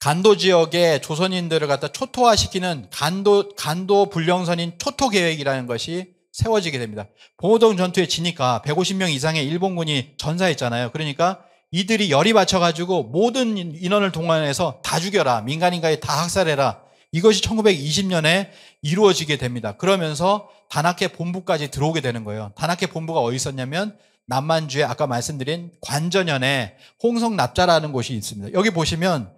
간도 지역의 조선인들을 갖다 초토화시키는 간도 불령선인 초토 계획이라는 것이 세워지게 됩니다. 봉오동 전투에 지니까 150명 이상의 일본군이 전사했잖아요. 그러니까 이들이 열이 받쳐가지고 모든 인원을 동원해서 다 죽여라, 민간인까지 다 학살해라. 이것이 1920년에 이루어지게 됩니다. 그러면서 다나케 본부까지 들어오게 되는 거예요. 다나케 본부가 어디 있었냐면 남만주에 아까 말씀드린 관전현에 홍성납자라는 곳이 있습니다. 여기 보시면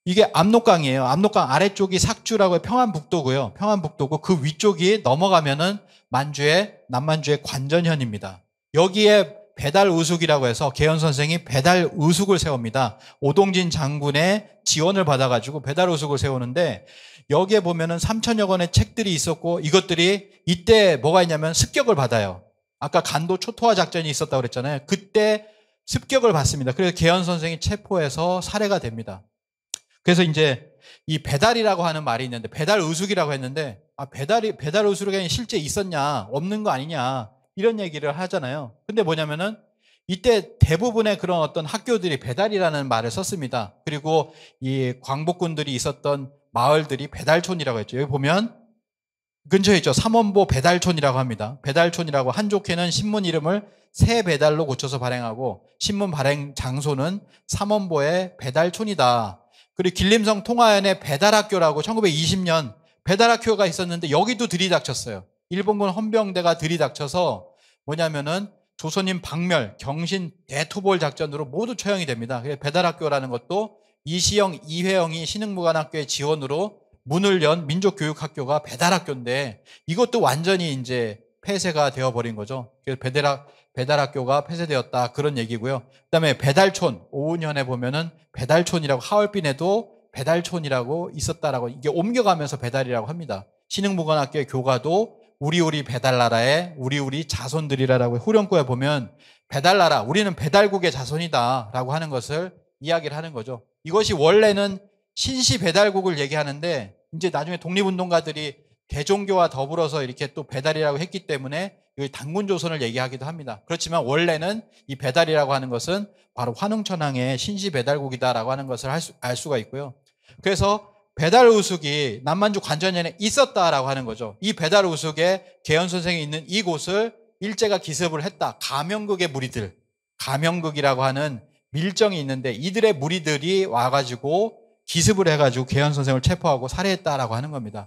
이게 압록강이에요. 압록강 아래쪽이 삭주라고 평안북도고요. 평안북도고 그 위쪽이 넘어가면은 남만주의 관전현입니다. 여기에 배달의숙이라고 해서 계현 선생이 배달의숙을 세웁니다. 오동진 장군의 지원을 받아가지고 배달의숙을 세우는데 여기에 보면은 3천여 권의 책들이 있었고 이것들이 이때 뭐가 있냐면 습격을 받아요. 아까 간도 초토화 작전이 있었다고 그랬잖아요. 그때 습격을 받습니다. 그래서 계현 선생이 체포해서 살해가 됩니다. 그래서 이제 이 배달이라고 하는 말이 있는데 배달의숙이라고 했는데 배달의숙이 실제 있었냐 없는 거 아니냐 이런 얘기를 하잖아요. 근데 뭐냐면은 이때 대부분의 그런 어떤 학교들이 배달이라는 말을 썼습니다. 그리고 이 광복군들이 있었던 마을들이 배달촌이라고 했죠. 여기 보면 근처에 있죠. 삼원보 배달촌이라고 합니다. 배달촌이라고 한족회는 신문 이름을 새 배달로 고쳐서 발행하고 신문 발행 장소는 삼원보의 배달촌이다. 그리고 길림성 통화연의 배달학교라고 1920년 배달학교가 있었는데 여기도 들이닥쳤어요. 일본군 헌병대가 들이닥쳐서 뭐냐면은 조선인 박멸, 경신 대투볼 작전으로 모두 처형이 됩니다. 그래서 배달학교라는 것도 이시영, 이회영이 신흥무관학교의 지원으로 문을 연 민족교육학교가 배달학교인데 이것도 완전히 이제 폐쇄가 되어버린 거죠. 그래서 배달학교가 폐쇄되었다 그런 얘기고요. 그다음에 배달촌, 오은현에 보면은 배달촌이라고 하얼빈에도 배달촌이라고 있었다라고 이게 옮겨가면서 배달이라고 합니다. 신흥무관학교의 교과도 우리 배달나라의 우리 자손들이라고 후렴구에 보면 배달나라 우리는 배달국의 자손이다라고 하는 것을 이야기를 하는 거죠. 이것이 원래는 신시 배달국을 얘기하는데 이제 나중에 독립운동가들이 대종교와 더불어서 이렇게 또 배달이라고 했기 때문에 여기 단군조선을 얘기하기도 합니다. 그렇지만 원래는 이 배달이라고 하는 것은 바로 환웅천황의 신시 배달국이다라고 하는 것을 알 수가 있고요. 그래서 배달의숙이 남만주 관전현에 있었다라고 하는 거죠. 이 배달의숙에 계현 선생이 있는 이곳을 일제가 기습을 했다. 가명극의 무리들, 가명극이라고 하는 밀정이 있는데 이들의 무리들이 와가지고 기습을 해가지고 계현 선생을 체포하고 살해했다라고 하는 겁니다.